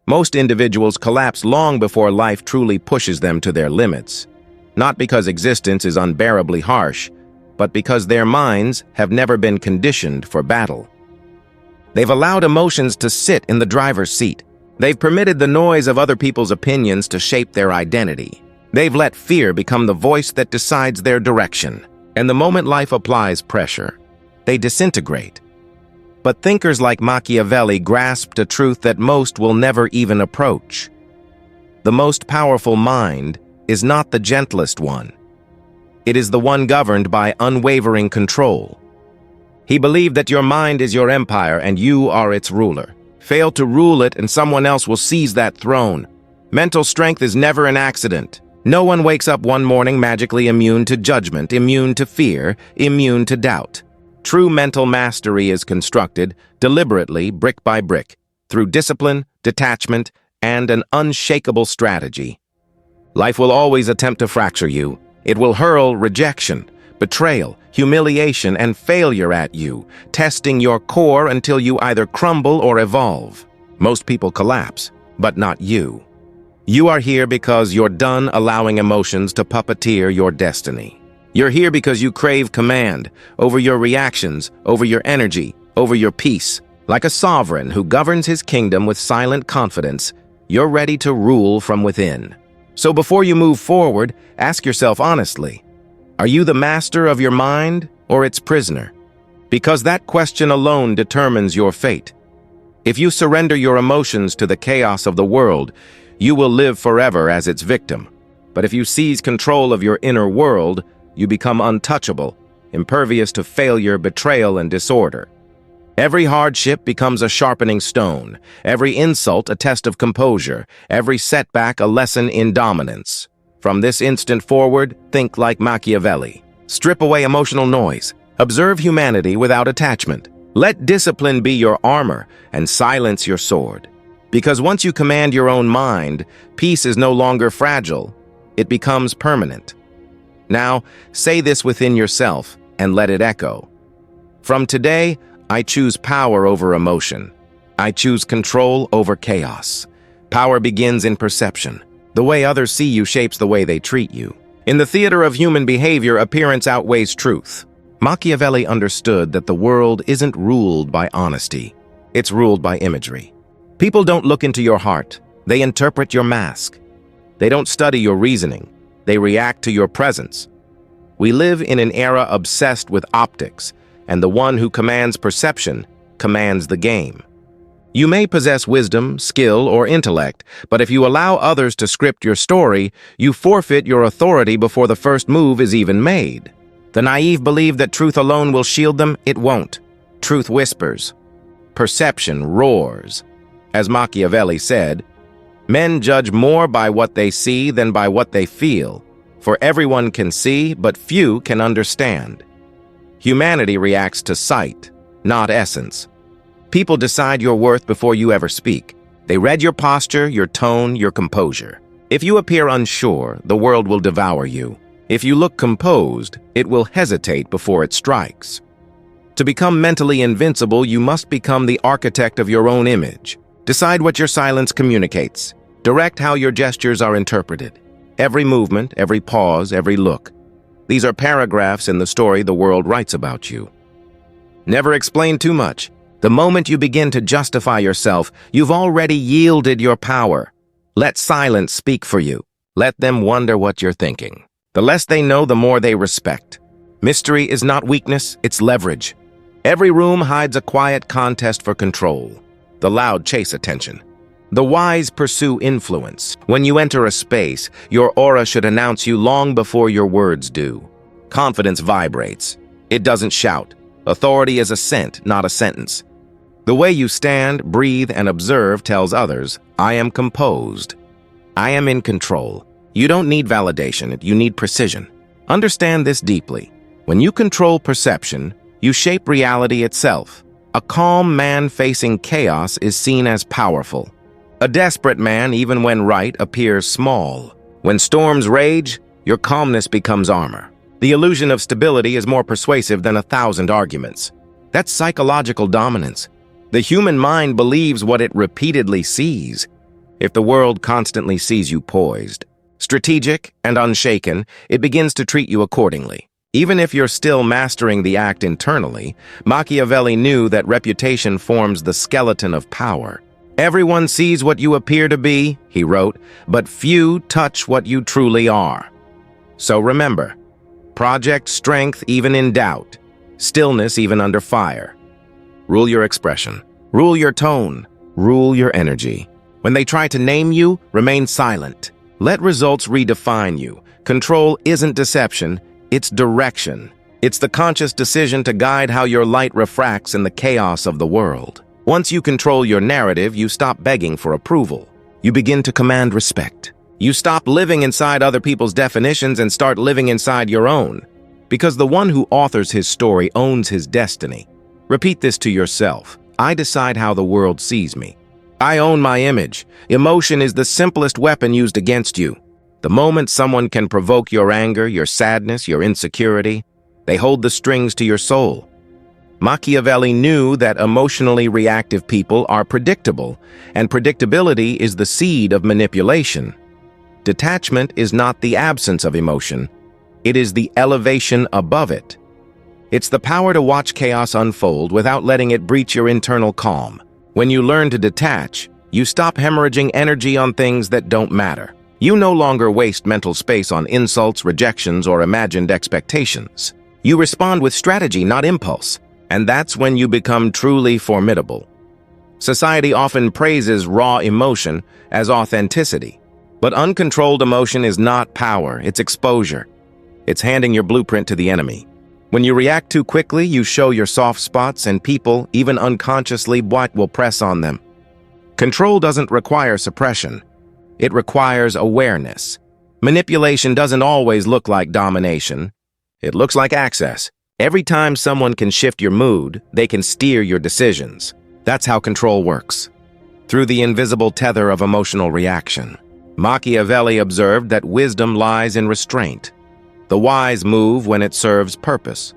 Most individuals collapse long before life truly pushes them to their limits, not because existence is unbearably harsh, but because their minds have never been conditioned for battle. They've allowed emotions to sit in the driver's seat. They've permitted the noise of other people's opinions to shape their identity. They've let fear become the voice that decides their direction. And the moment life applies pressure, they disintegrate. But thinkers like Machiavelli grasped a truth that most will never even approach. The most powerful mind is not the gentlest one. It is the one governed by unwavering control. He believed that your mind is your empire and you are its ruler. Fail to rule it and someone else will seize that throne. Mental strength is never an accident. No one wakes up one morning magically immune to judgment, immune to fear, immune to doubt. True mental mastery is constructed, deliberately, brick by brick, through discipline, detachment, and an unshakable strategy. Life will always attempt to fracture you. It will hurl rejection, betrayal, humiliation, and failure at you, testing your core until you either crumble or evolve. Most people collapse, but not you. You are here because you're done allowing emotions to puppeteer your destiny. You're here because you crave command over your reactions, over your energy, over your peace. Like a sovereign who governs his kingdom with silent confidence, you're ready to rule from within. So before you move forward, ask yourself honestly, are you the master of your mind or its prisoner? Because that question alone determines your fate. If you surrender your emotions to the chaos of the world, you will live forever as its victim. But if you seize control of your inner world, you become untouchable, impervious to failure, betrayal, and disorder. Every hardship becomes a sharpening stone, every insult a test of composure, every setback a lesson in dominance. From this instant forward, think like Machiavelli. Strip away emotional noise. Observe humanity without attachment. Let discipline be your armor and silence your sword. Because once you command your own mind, peace is no longer fragile. It becomes permanent. Now, say this within yourself and let it echo. From today, I choose power over emotion. I choose control over chaos. Power begins in perception. The way others see you shapes the way they treat you. In the theater of human behavior, appearance outweighs truth. Machiavelli understood that the world isn't ruled by honesty. It's ruled by imagery. People don't look into your heart. They interpret your mask. They don't study your reasoning. They react to your presence. We live in an era obsessed with optics, and the one who commands perception commands the game. You may possess wisdom, skill, or intellect, but if you allow others to script your story, you forfeit your authority before the first move is even made. The naive believe that truth alone will shield them. It won't. Truth whispers. Perception roars. As Machiavelli said, men judge more by what they see than by what they feel, for everyone can see, but few can understand. Humanity reacts to sight, not essence. People decide your worth before you ever speak. They read your posture, your tone, your composure. If you appear unsure, the world will devour you. If you look composed, it will hesitate before it strikes. To become mentally invincible, you must become the architect of your own image. Decide what your silence communicates. Direct how your gestures are interpreted. Every movement, every pause, every look. These are paragraphs in the story the world writes about you. Never explain too much. The moment you begin to justify yourself, you've already yielded your power. Let silence speak for you. Let them wonder what you're thinking. The less they know, the more they respect. Mystery is not weakness, it's leverage. Every room hides a quiet contest for control. The loud chase attention. The wise pursue influence. When you enter a space, your aura should announce you long before your words do. Confidence vibrates. It doesn't shout. Authority is a scent, not a sentence. The way you stand, breathe, and observe tells others, I am composed. I am in control. You don't need validation, you need precision. Understand this deeply. When you control perception, you shape reality itself. A calm man facing chaos is seen as powerful. A desperate man, even when right, appears small. When storms rage, your calmness becomes armor. The illusion of stability is more persuasive than 1,000 arguments. That's psychological dominance. The human mind believes what it repeatedly sees. If the world constantly sees you poised, strategic, and unshaken, it begins to treat you accordingly. Even if you're still mastering the act internally, Machiavelli knew that reputation forms the skeleton of power. "Everyone sees what you appear to be," he wrote, "but few touch what you truly are." So remember, project strength even in doubt, stillness even under fire. Rule your expression, rule your tone, rule your energy. When they try to name you, remain silent. Let results redefine you. Control isn't deception, it's direction. It's the conscious decision to guide how your light refracts in the chaos of the world. Once you control your narrative, you stop begging for approval. You begin to command respect. You stop living inside other people's definitions and start living inside your own. Because the one who authors his story owns his destiny. Repeat this to yourself. I decide how the world sees me. I own my image. Emotion is the simplest weapon used against you. The moment someone can provoke your anger, your sadness, your insecurity, they hold the strings to your soul. Machiavelli knew that emotionally reactive people are predictable, and predictability is the seed of manipulation. Detachment is not the absence of emotion, it is the elevation above it. It's the power to watch chaos unfold without letting it breach your internal calm. When you learn to detach, you stop hemorrhaging energy on things that don't matter. You no longer waste mental space on insults, rejections, or imagined expectations. You respond with strategy, not impulse. And that's when you become truly formidable. Society often praises raw emotion as authenticity. But uncontrolled emotion is not power, it's exposure. It's handing your blueprint to the enemy. When you react too quickly, you show your soft spots, and people, even unconsciously, will press on them. Control doesn't require suppression. It requires awareness. Manipulation doesn't always look like domination. It looks like access. Every time someone can shift your mood, they can steer your decisions. That's how control works. Through the invisible tether of emotional reaction. Machiavelli observed that wisdom lies in restraint. The wise move when it serves purpose.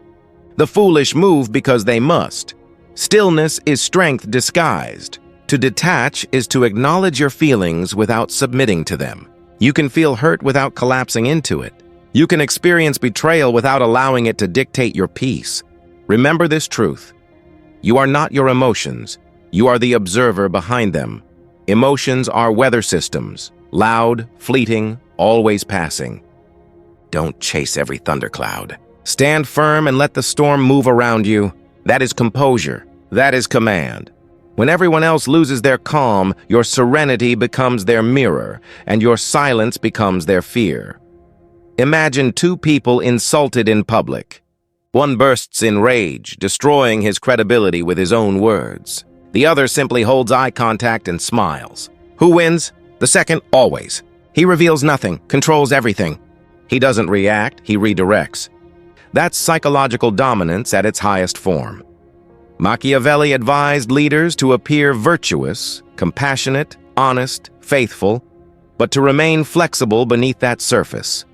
The foolish move because they must. Stillness is strength disguised. To detach is to acknowledge your feelings without submitting to them. You can feel hurt without collapsing into it. You can experience betrayal without allowing it to dictate your peace. Remember this truth. You are not your emotions. You are the observer behind them. Emotions are weather systems, loud, fleeting, always passing. Don't chase every thundercloud. Stand firm and let the storm move around you. That is composure. That is command. When everyone else loses their calm, your serenity becomes their mirror, and your silence becomes their fear. Imagine two people insulted in public. One bursts in rage, destroying his credibility with his own words. The other simply holds eye contact and smiles. Who wins? The second, always. He reveals nothing, controls everything. He doesn't react, he redirects. That's psychological dominance at its highest form. Machiavelli advised leaders to appear virtuous, compassionate, honest, faithful, but to remain flexible beneath that surface.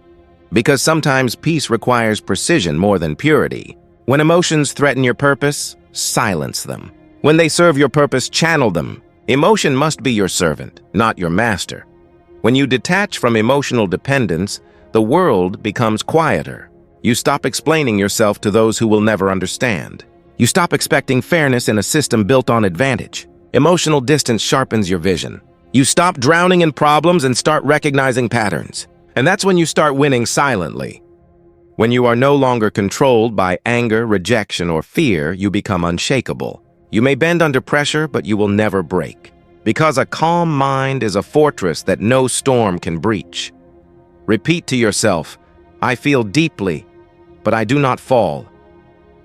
Because sometimes peace requires precision more than purity. When emotions threaten your purpose, silence them. When they serve your purpose, channel them. Emotion must be your servant, not your master. When you detach from emotional dependence, the world becomes quieter. You stop explaining yourself to those who will never understand. You stop expecting fairness in a system built on advantage. Emotional distance sharpens your vision. You stop drowning in problems and start recognizing patterns. And that's when you start winning silently. When you are no longer controlled by anger, rejection, or fear, you become unshakable. You may bend under pressure, but you will never break. Because a calm mind is a fortress that no storm can breach. Repeat to yourself, I feel deeply, but I do not fall.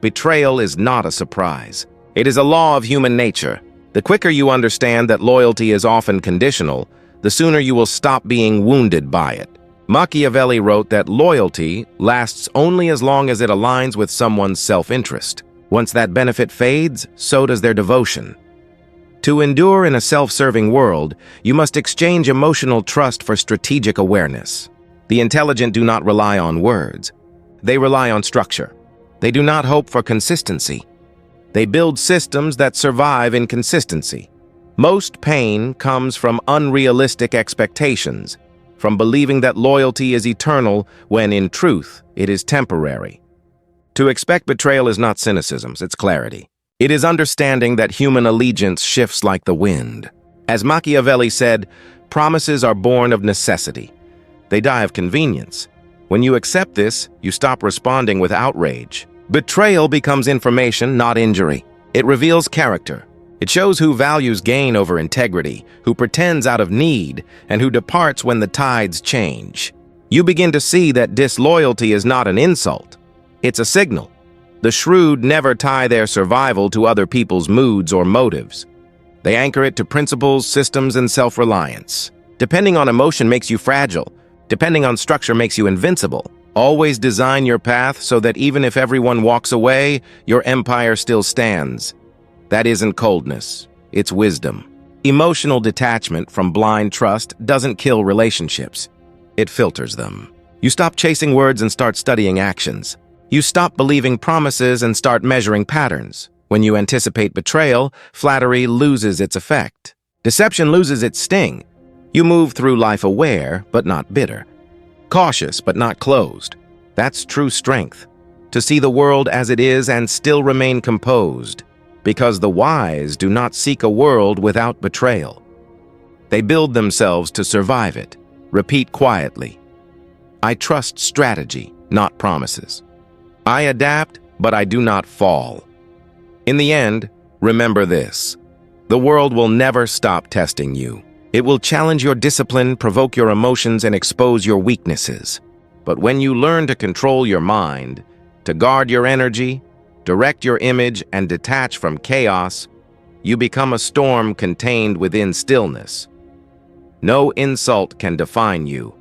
Betrayal is not a surprise. It is a law of human nature. The quicker you understand that loyalty is often conditional, the sooner you will stop being wounded by it. Machiavelli wrote that loyalty lasts only as long as it aligns with someone's self-interest. Once that benefit fades, so does their devotion. To endure in a self-serving world, you must exchange emotional trust for strategic awareness. The intelligent do not rely on words. They rely on structure. They do not hope for consistency. They build systems that survive inconsistency. Most pain comes from unrealistic expectations, from believing that loyalty is eternal when, in truth, it is temporary. To expect betrayal is not cynicism, it's clarity. It is understanding that human allegiance shifts like the wind. As Machiavelli said, promises are born of necessity. They die of convenience. When you accept this, you stop responding with outrage. Betrayal becomes information, not injury. It reveals character. It shows who values gain over integrity, who pretends out of need, and who departs when the tides change. You begin to see that disloyalty is not an insult. It's a signal. The shrewd never tie their survival to other people's moods or motives. They anchor it to principles, systems, and self-reliance. Depending on emotion makes you fragile. Depending on structure makes you invincible. Always design your path so that even if everyone walks away, your empire still stands. That isn't coldness, it's wisdom. Emotional detachment from blind trust doesn't kill relationships. It filters them. You stop chasing words and start studying actions. You stop believing promises and start measuring patterns. When you anticipate betrayal, flattery loses its effect. Deception loses its sting. You move through life aware, but not bitter. Cautious, but not closed. That's true strength. To see the world as it is and still remain composed. Because the wise do not seek a world without betrayal. They build themselves to survive it. Repeat quietly. I trust strategy, not promises. I adapt, but I do not fall. In the end, remember this. The world will never stop testing you. It will challenge your discipline, provoke your emotions, and expose your weaknesses. But when you learn to control your mind, to guard your energy, direct your image, and detach from chaos, you become a storm contained within stillness. No insult can define you.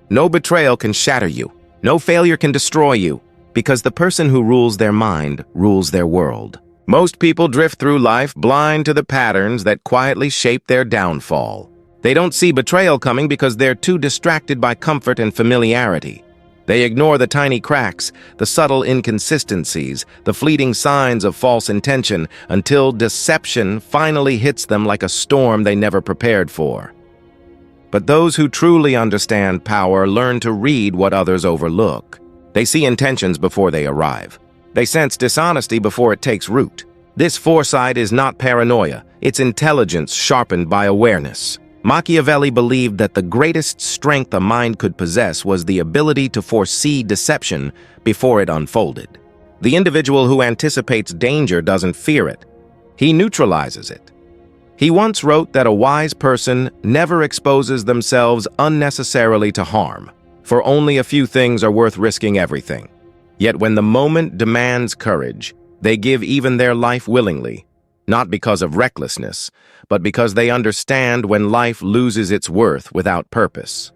No betrayal can shatter you. No failure can destroy you, because the person who rules their mind rules their world. Most people drift through life blind to the patterns that quietly shape their downfall. They don't see betrayal coming because they're too distracted by comfort and familiarity. They ignore the tiny cracks, the subtle inconsistencies, the fleeting signs of false intention, until deception finally hits them like a storm they never prepared for. But those who truly understand power learn to read what others overlook. They see intentions before they arrive. They sense dishonesty before it takes root. This foresight is not paranoia, it's intelligence sharpened by awareness. Machiavelli believed that the greatest strength a mind could possess was the ability to foresee deception before it unfolded. The individual who anticipates danger doesn't fear it. He neutralizes it. He once wrote that a wise person never exposes themselves unnecessarily to harm, for only a few things are worth risking everything. Yet when the moment demands courage, they give even their life willingly, not because of recklessness, but because they understand when life loses its worth without purpose.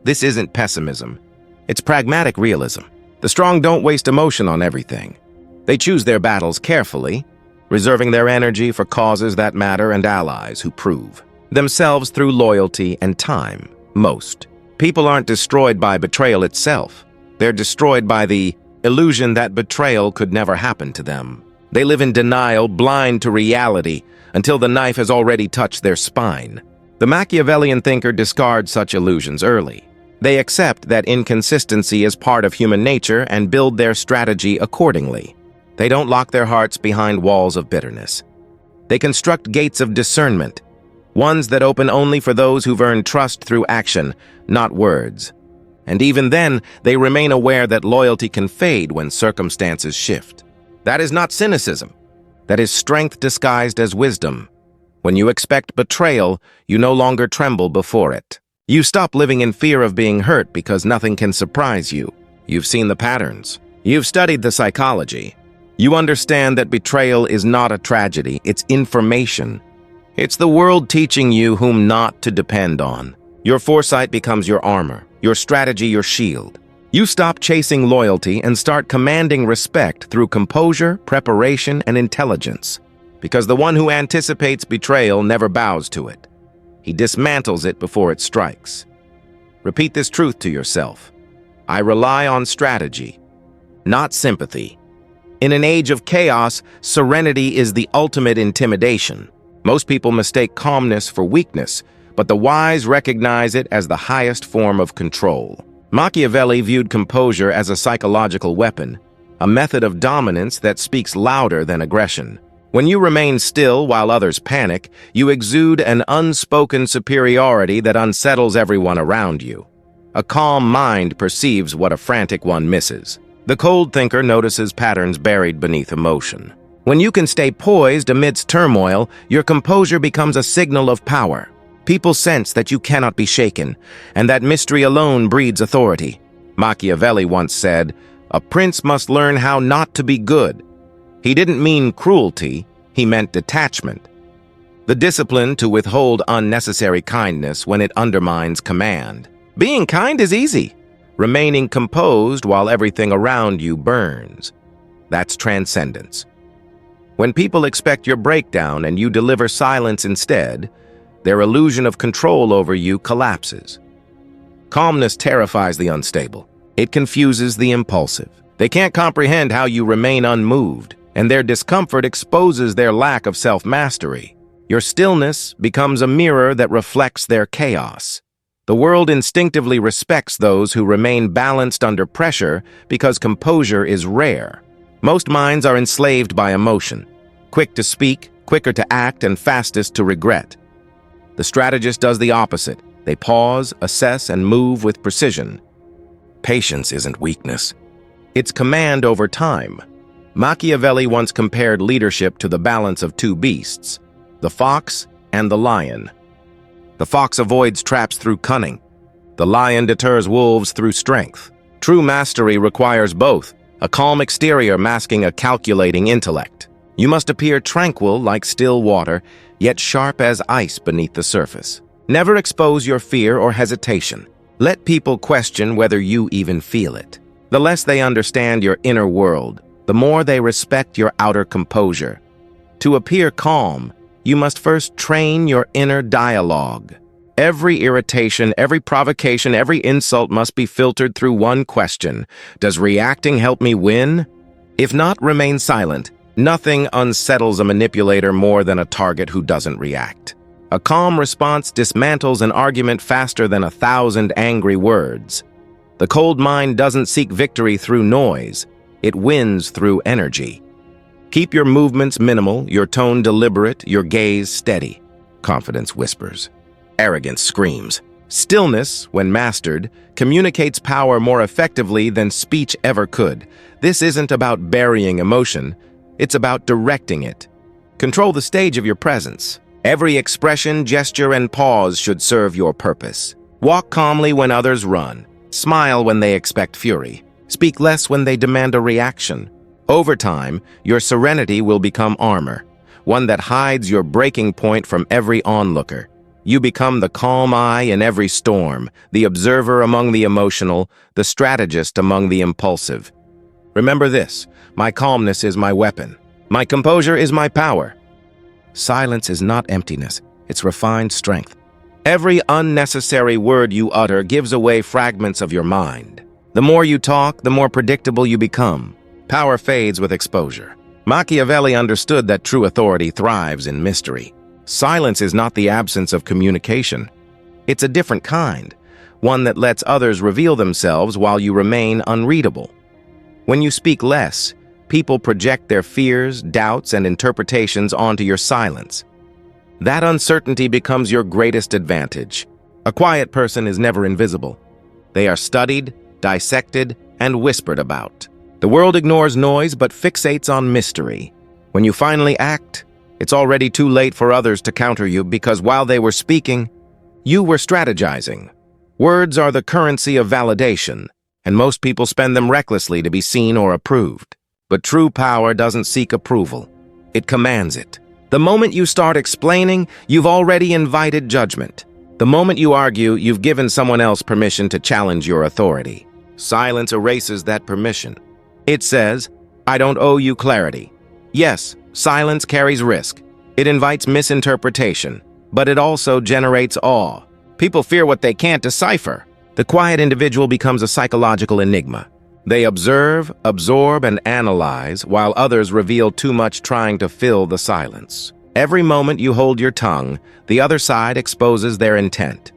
This isn't pessimism. It's pragmatic realism. The strong don't waste emotion on everything. They choose their battles carefully, reserving their energy for causes that matter and allies who prove themselves through loyalty and time, most. People aren't destroyed by betrayal itself. They're destroyed by the illusion that betrayal could never happen to them. They live in denial, blind to reality, until the knife has already touched their spine. The Machiavellian thinker discards such illusions early. They accept that inconsistency is part of human nature and build their strategy accordingly. They don't lock their hearts behind walls of bitterness. They construct gates of discernment, ones that open only for those who've earned trust through action, not words. And even then, they remain aware that loyalty can fade when circumstances shift. That is not cynicism. That is strength disguised as wisdom. When you expect betrayal, you no longer tremble before it. You stop living in fear of being hurt because nothing can surprise you. You've seen the patterns. You've studied the psychology. You understand that betrayal is not a tragedy, it's information. It's the world teaching you whom not to depend on. Your foresight becomes your armor, your strategy your shield. You stop chasing loyalty and start commanding respect through composure, preparation, and intelligence. Because the one who anticipates betrayal never bows to it. He dismantles it before it strikes. Repeat this truth to yourself. I rely on strategy, not sympathy. In an age of chaos, serenity is the ultimate intimidation. Most people mistake calmness for weakness, but the wise recognize it as the highest form of control. Machiavelli viewed composure as a psychological weapon, a method of dominance that speaks louder than aggression. When you remain still while others panic, you exude an unspoken superiority that unsettles everyone around you. A calm mind perceives what a frantic one misses. The cold thinker notices patterns buried beneath emotion. When you can stay poised amidst turmoil, your composure becomes a signal of power. People sense that you cannot be shaken, and that mystery alone breeds authority. Machiavelli once said, "A prince must learn how not to be good." He didn't mean cruelty, he meant detachment. The discipline to withhold unnecessary kindness when it undermines command. Being kind is easy. Remaining composed while everything around you burns. That's transcendence. When people expect your breakdown and you deliver silence instead, their illusion of control over you collapses. Calmness terrifies the unstable. It confuses the impulsive. They can't comprehend how you remain unmoved, and their discomfort exposes their lack of self-mastery. Your stillness becomes a mirror that reflects their chaos. The world instinctively respects those who remain balanced under pressure because composure is rare. Most minds are enslaved by emotion, quick to speak, quicker to act, and fastest to regret. The strategist does the opposite. They pause, assess, and move with precision. Patience isn't weakness. It's command over time. Machiavelli once compared leadership to the balance of two beasts, the fox and the lion. The fox avoids traps through cunning. The lion deters wolves through strength. True mastery requires both, a calm exterior masking a calculating intellect. You must appear tranquil like still water, yet sharp as ice beneath the surface. Never expose your fear or hesitation. Let people question whether you even feel it. The less they understand your inner world, the more they respect your outer composure. To appear calm, you must first train your inner dialogue. Every irritation, every provocation, every insult must be filtered through one question. Does reacting help me win? If not, remain silent. Nothing unsettles a manipulator more than a target who doesn't react. A calm response dismantles an argument faster than 1,000 angry words. The cold mind doesn't seek victory through noise. It wins through energy. Keep your movements minimal, your tone deliberate, your gaze steady. Confidence whispers. Arrogance screams. Stillness, when mastered, communicates power more effectively than speech ever could. This isn't about burying emotion. It's about directing it. Control the stage of your presence. Every expression, gesture, and pause should serve your purpose. Walk calmly when others run. Smile when they expect fury. Speak less when they demand a reaction. Over time, your serenity will become armor, one that hides your breaking point from every onlooker. You become the calm eye in every storm, the observer among the emotional, the strategist among the impulsive. Remember this, my calmness is my weapon. My composure is my power. Silence is not emptiness, it's refined strength. Every unnecessary word you utter gives away fragments of your mind. The more you talk, the more predictable you become. Power fades with exposure. Machiavelli understood that true authority thrives in mystery. Silence is not the absence of communication. It's a different kind, one that lets others reveal themselves while you remain unreadable. When you speak less, people project their fears, doubts, and interpretations onto your silence. That uncertainty becomes your greatest advantage. A quiet person is never invisible. They are studied, dissected, and whispered about. The world ignores noise but fixates on mystery. When you finally act, it's already too late for others to counter you because while they were speaking, you were strategizing. Words are the currency of validation, and most people spend them recklessly to be seen or approved. But true power doesn't seek approval. It commands it. The moment you start explaining, you've already invited judgment. The moment you argue, you've given someone else permission to challenge your authority. Silence erases that permission. It says, I don't owe you clarity. Yes, silence carries risk. It invites misinterpretation, but it also generates awe. People fear what they can't decipher. The quiet individual becomes a psychological enigma. They observe, absorb, and analyze, while others reveal too much trying to fill the silence. Every moment you hold your tongue, the other side exposes their intent.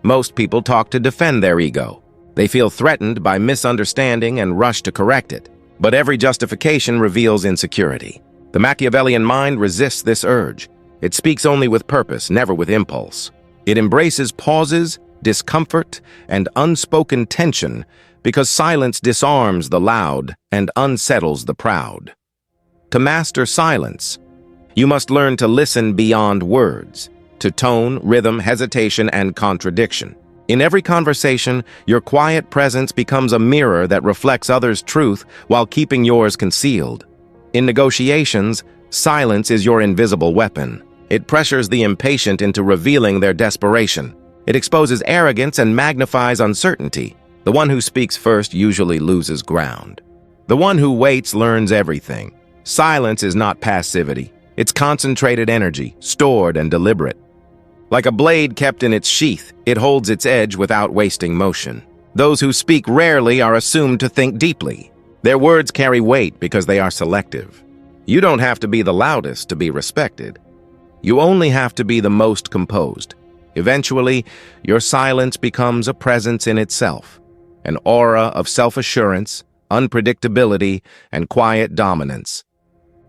Most people talk to defend their ego. They feel threatened by misunderstanding and rush to correct it. But every justification reveals insecurity. The Machiavellian mind resists this urge. It speaks only with purpose, never with impulse. It embraces pauses, discomfort, and unspoken tension because silence disarms the loud and unsettles the proud. To master silence, you must learn to listen beyond words, to tone, rhythm, hesitation, and contradiction. In every conversation, your quiet presence becomes a mirror that reflects others' truth while keeping yours concealed. In negotiations, silence is your invisible weapon. It pressures the impatient into revealing their desperation. It exposes arrogance and magnifies uncertainty. The one who speaks first usually loses ground. The one who waits learns everything. Silence is not passivity. It's concentrated energy, stored and deliberate. Like a blade kept in its sheath, it holds its edge without wasting motion. Those who speak rarely are assumed to think deeply. Their words carry weight because they are selective. You don't have to be the loudest to be respected. You only have to be the most composed. Eventually, your silence becomes a presence in itself, an aura of self-assurance, unpredictability, and quiet dominance.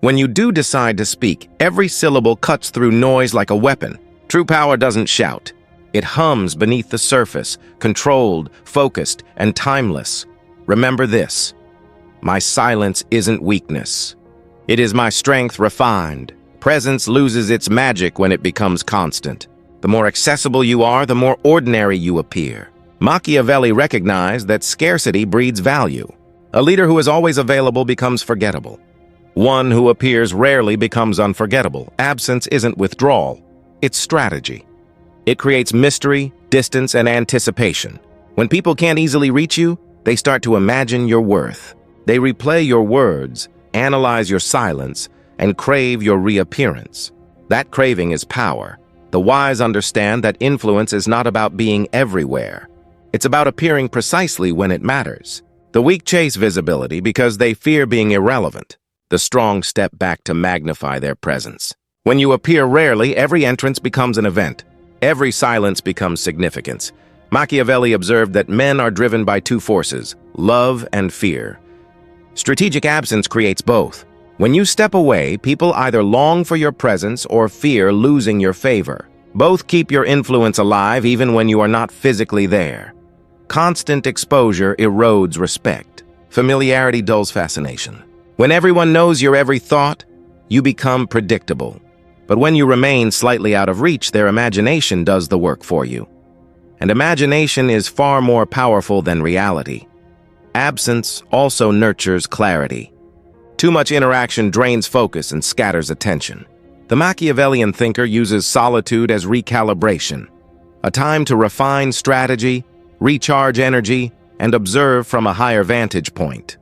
When you do decide to speak, every syllable cuts through noise like a weapon. True power doesn't shout. It hums beneath the surface, controlled, focused, and timeless. Remember this: my silence isn't weakness. It is my strength refined. Presence loses its magic when it becomes constant. The more accessible you are, the more ordinary you appear. Machiavelli recognized that scarcity breeds value. A leader who is always available becomes forgettable. One who appears rarely becomes unforgettable. Absence isn't withdrawal, it's strategy. It creates mystery, distance, and anticipation. When people can't easily reach you, they start to imagine your worth. They replay your words, analyze your silence, and crave your reappearance. That craving is power. The wise understand that influence is not about being everywhere. It's about appearing precisely when it matters. The weak chase visibility because they fear being irrelevant. The strong step back to magnify their presence. When you appear rarely, every entrance becomes an event. Every silence becomes significance. Machiavelli observed that men are driven by two forces, love and fear. Strategic absence creates both. When you step away, people either long for your presence or fear losing your favor. Both keep your influence alive even when you are not physically there. Constant exposure erodes respect. Familiarity dulls fascination. When everyone knows your every thought, you become predictable. But when you remain slightly out of reach, their imagination does the work for you. And imagination is far more powerful than reality. Absence also nurtures clarity. Too much interaction drains focus and scatters attention. The Machiavellian thinker uses solitude as recalibration, a time to refine strategy, recharge energy, and observe from a higher vantage point.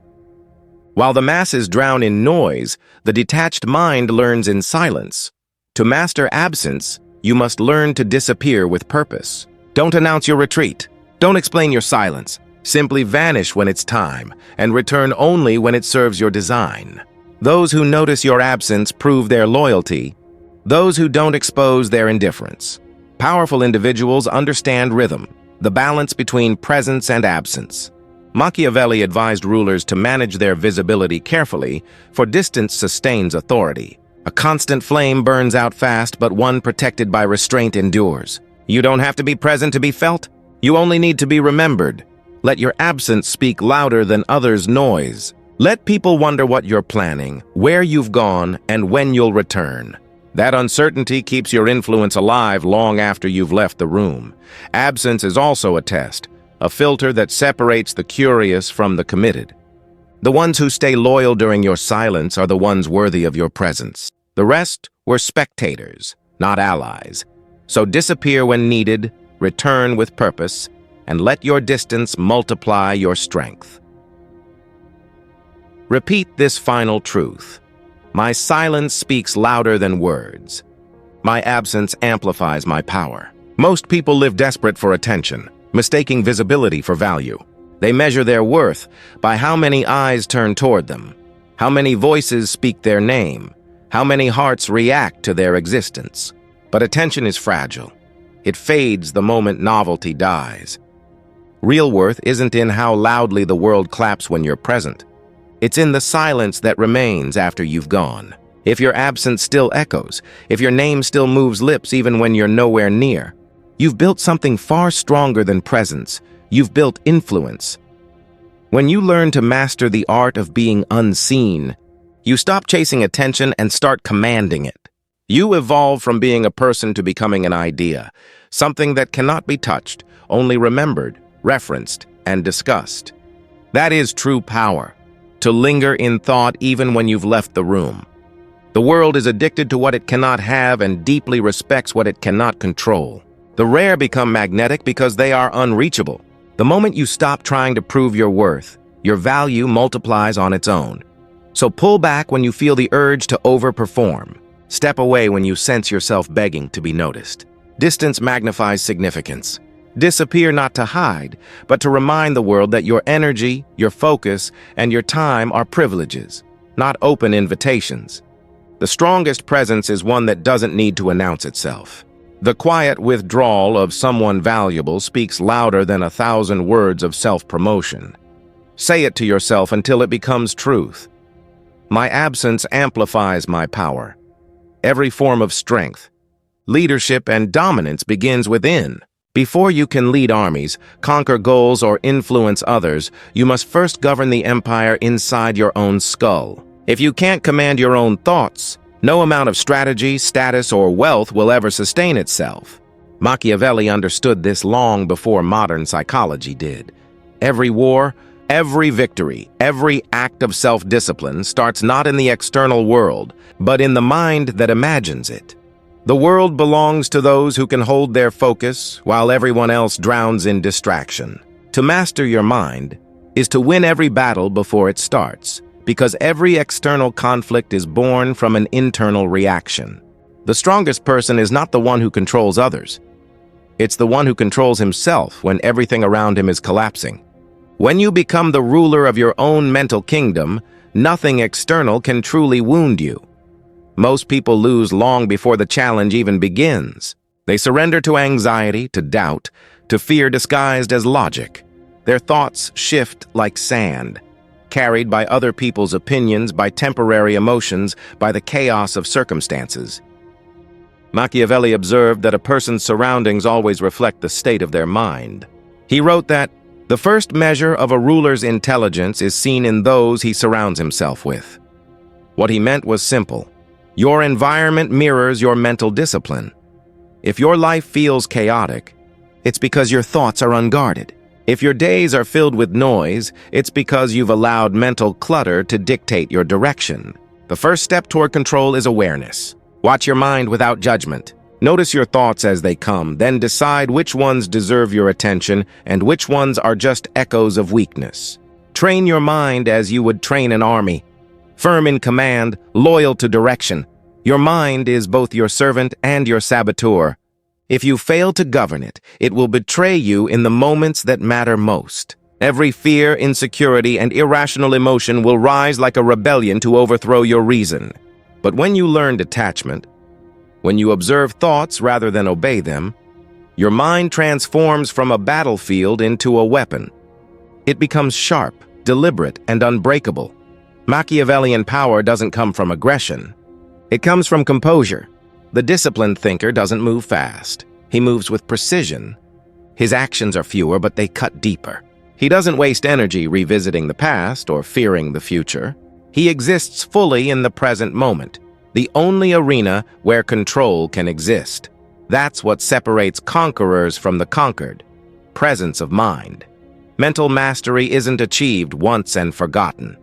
While the masses drown in noise, the detached mind learns in silence. To master absence, you must learn to disappear with purpose. Don't announce your retreat. Don't explain your silence. Simply vanish when it's time, and return only when it serves your design. Those who notice your absence prove their loyalty. Those who don't expose their indifference. Powerful individuals understand rhythm, the balance between presence and absence. Machiavelli advised rulers to manage their visibility carefully, for distance sustains authority. A constant flame burns out fast, but one protected by restraint endures. You don't have to be present to be felt. You only need to be remembered. Let your absence speak louder than others' noise. Let people wonder what you're planning, where you've gone, and when you'll return. That uncertainty keeps your influence alive long after you've left the room. Absence is also a test, a filter that separates the curious from the committed. The ones who stay loyal during your silence are the ones worthy of your presence. The rest were spectators, not allies. So disappear when needed, return with purpose, and let your distance multiply your strength. Repeat this final truth. My silence speaks louder than words. My absence amplifies my power. Most people live desperate for attention, mistaking visibility for value. They measure their worth by how many eyes turn toward them, how many voices speak their name, How many hearts react to their existence? But attention is fragile. It fades the moment novelty dies. Real worth isn't in how loudly the world claps when you're present. It's in the silence that remains after you've gone. If your absence still echoes, if your name still moves lips even when you're nowhere near, you've built something far stronger than presence. You've built influence. When you learn to master the art of being unseen, you stop chasing attention and start commanding it. You evolve from being a person to becoming an idea, something that cannot be touched, only remembered, referenced, and discussed. That is true power, to linger in thought even when you've left the room. The world is addicted to what it cannot have and deeply respects what it cannot control. The rare become magnetic because they are unreachable. The moment you stop trying to prove your worth, your value multiplies on its own. So pull back when you feel the urge to overperform. Step away when you sense yourself begging to be noticed. Distance magnifies significance. Disappear not to hide, but to remind the world that your energy, your focus, and your time are privileges, not open invitations. The strongest presence is one that doesn't need to announce itself. The quiet withdrawal of someone valuable speaks louder than 1,000 words of self-promotion. Say it to yourself until it becomes truth. My absence amplifies my power. Every form of strength, leadership, and dominance begins within. Before you can lead armies, conquer goals, or influence others, you must first govern the empire inside your own skull. If you can't command your own thoughts, no amount of strategy, status, or wealth will ever sustain itself. Machiavelli understood this long before modern psychology did. Every war, every victory, every act of self-discipline starts not in the external world, but in the mind that imagines it. The world belongs to those who can hold their focus while everyone else drowns in distraction. To master your mind is to win every battle before it starts, because every external conflict is born from an internal reaction. The strongest person is not the one who controls others. It's the one who controls himself when everything around him is collapsing. When you become the ruler of your own mental kingdom, nothing external can truly wound you. Most people lose long before the challenge even begins. They surrender to anxiety, to doubt, to fear disguised as logic. Their thoughts shift like sand, carried by other people's opinions, by temporary emotions, by the chaos of circumstances. Machiavelli observed that a person's surroundings always reflect the state of their mind. He wrote that the first measure of a ruler's intelligence is seen in those he surrounds himself with. What he meant was simple. Your environment mirrors your mental discipline. If your life feels chaotic, it's because your thoughts are unguarded. If your days are filled with noise, it's because you've allowed mental clutter to dictate your direction. The first step toward control is awareness. Watch your mind without judgment. Notice your thoughts as they come, then decide which ones deserve your attention and which ones are just echoes of weakness. Train your mind as you would train an army. Firm in command, loyal to direction. Your mind is both your servant and your saboteur. If you fail to govern it, it will betray you in the moments that matter most. Every fear, insecurity, and irrational emotion will rise like a rebellion to overthrow your reason. But when you learn detachment, when you observe thoughts rather than obey them, your mind transforms from a battlefield into a weapon. It becomes sharp, deliberate, and unbreakable. Machiavellian power doesn't come from aggression. It comes from composure. The disciplined thinker doesn't move fast. He moves with precision. His actions are fewer, but they cut deeper. He doesn't waste energy revisiting the past or fearing the future. He exists fully in the present moment, the only arena where control can exist. That's what separates conquerors from the conquered. Presence of mind. Mental mastery isn't achieved once and forgotten.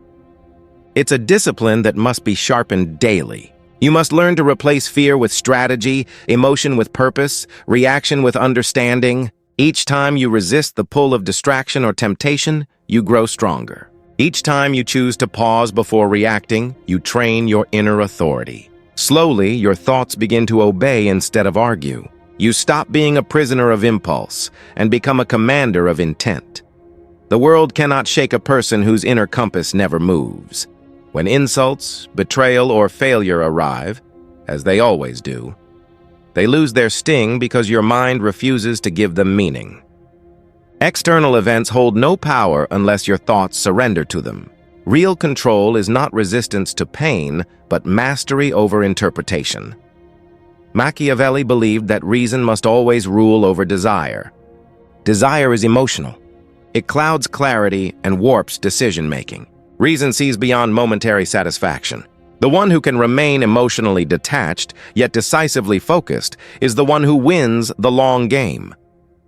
It's a discipline that must be sharpened daily. You must learn to replace fear with strategy, emotion with purpose, reaction with understanding. Each time you resist the pull of distraction or temptation, you grow stronger. Each time you choose to pause before reacting, you train your inner authority. Slowly, your thoughts begin to obey instead of argue. You stop being a prisoner of impulse and become a commander of intent. The world cannot shake a person whose inner compass never moves. When insults, betrayal, or failure arrive, as they always do, they lose their sting because your mind refuses to give them meaning. External events hold no power unless your thoughts surrender to them. Real control is not resistance to pain, but mastery over interpretation. Machiavelli believed that reason must always rule over desire. Desire is emotional. It clouds clarity and warps decision-making. Reason sees beyond momentary satisfaction. The one who can remain emotionally detached, yet decisively focused, is the one who wins the long game.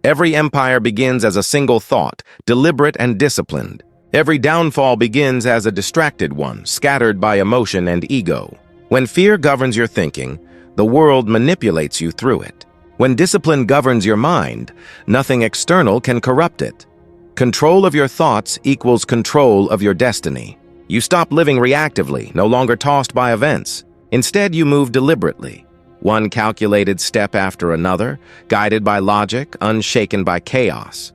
Every empire begins as a single thought, deliberate and disciplined. Every downfall begins as a distracted one, scattered by emotion and ego. When fear governs your thinking, the world manipulates you through it. When discipline governs your mind, nothing external can corrupt it. Control of your thoughts equals control of your destiny. You stop living reactively, no longer tossed by events. Instead, you move deliberately, one calculated step after another, guided by logic, unshaken by chaos.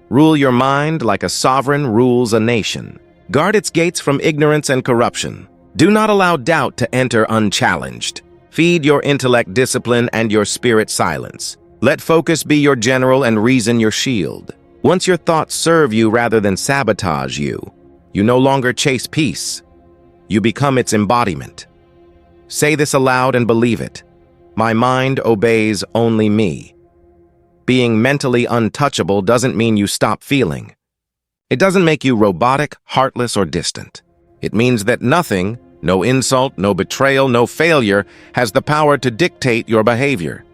Rule your mind like a sovereign rules a nation. Guard its gates from ignorance and corruption. Do not allow doubt to enter unchallenged. Feed your intellect discipline and your spirit silence. Let focus be your general and reason your shield. Once your thoughts serve you rather than sabotage you, you no longer chase peace. You become its embodiment. Say this aloud and believe it. My mind obeys only me. Being mentally untouchable doesn't mean you stop feeling. It doesn't make you robotic, heartless, or distant. It means that nothing, no insult, no betrayal, no failure, has the power to dictate your behavior.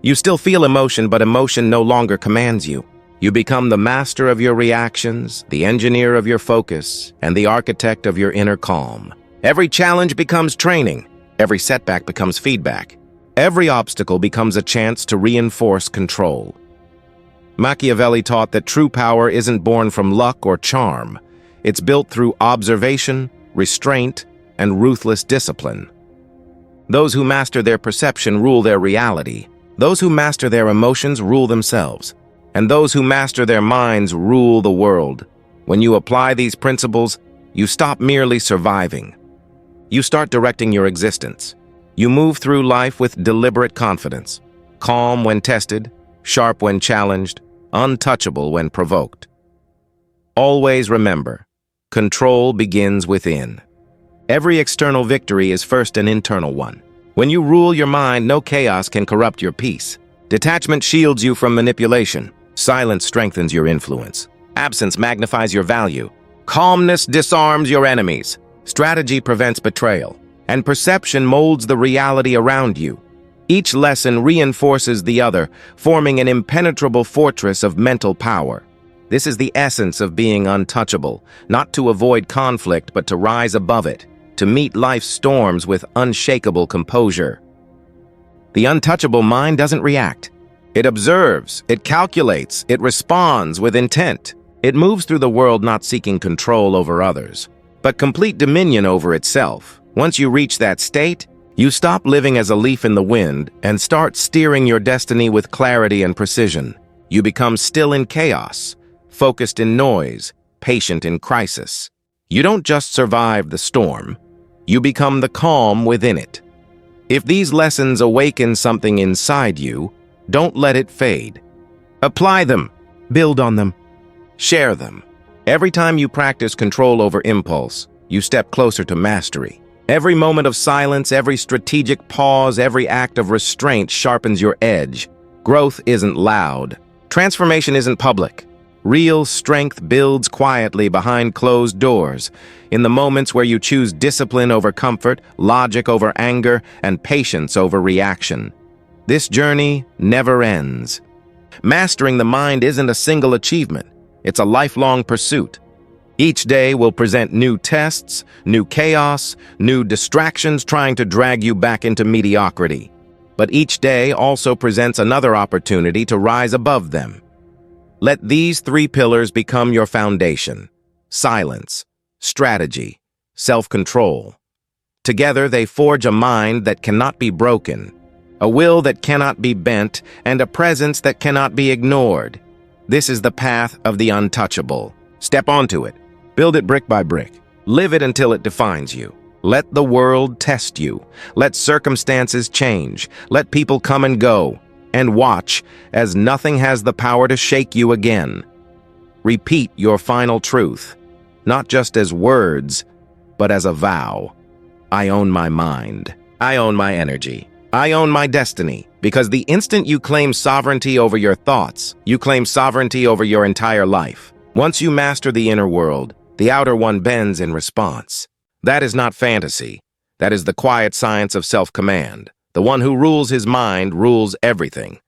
You still feel emotion, but emotion no longer commands you. You become the master of your reactions, the engineer of your focus, and the architect of your inner calm. Every challenge becomes training. Every setback becomes feedback. Every obstacle becomes a chance to reinforce control. Machiavelli taught that true power isn't born from luck or charm. It's built through observation, restraint, and ruthless discipline. Those who master their perception rule their reality. Those who master their emotions rule themselves. And those who master their minds rule the world. When you apply these principles, you stop merely surviving. You start directing your existence. You move through life with deliberate confidence, calm when tested, sharp when challenged, untouchable when provoked. Always remember, control begins within. Every external victory is first an internal one. When you rule your mind, no chaos can corrupt your peace. Detachment shields you from manipulation. Silence strengthens your influence. Absence magnifies your value. Calmness disarms your enemies. Strategy prevents betrayal. And perception molds the reality around you. Each lesson reinforces the other, forming an impenetrable fortress of mental power. This is the essence of being untouchable, not to avoid conflict, but to rise above it, to meet life's storms with unshakable composure. The untouchable mind doesn't react. It observes, it calculates, it responds with intent. It moves through the world not seeking control over others, but complete dominion over itself. Once you reach that state, you stop living as a leaf in the wind and start steering your destiny with clarity and precision. You become still in chaos, focused in noise, patient in crisis. You don't just survive the storm, you become the calm within it. If these lessons awaken something inside you, don't let it fade. Apply them, build on them, share them. Every time you practice control over impulse, you step closer to mastery. Every moment of silence, every strategic pause, every act of restraint sharpens your edge. Growth isn't loud. Transformation isn't public. Real strength builds quietly behind closed doors, in the moments where you choose discipline over comfort, logic over anger, and patience over reaction. This journey never ends. Mastering the mind isn't a single achievement. It's a lifelong pursuit. Each day will present new tests, new chaos, new distractions trying to drag you back into mediocrity. But each day also presents another opportunity to rise above them. Let these three pillars become your foundation: silence, strategy, self-control. Together they forge a mind that cannot be broken, a will that cannot be bent, and a presence that cannot be ignored. This is the path of the untouchable. Step onto it. Build it brick by brick. Live it until it defines you. Let the world test you. Let circumstances change. Let people come and go. And watch as nothing has the power to shake you again. Repeat your final truth, not just as words, but as a vow. I own my mind. I own my energy. I own my destiny. Because the instant you claim sovereignty over your thoughts, you claim sovereignty over your entire life. Once you master the inner world, the outer one bends in response. That is not fantasy. That is the quiet science of self-command. The one who rules his mind rules everything.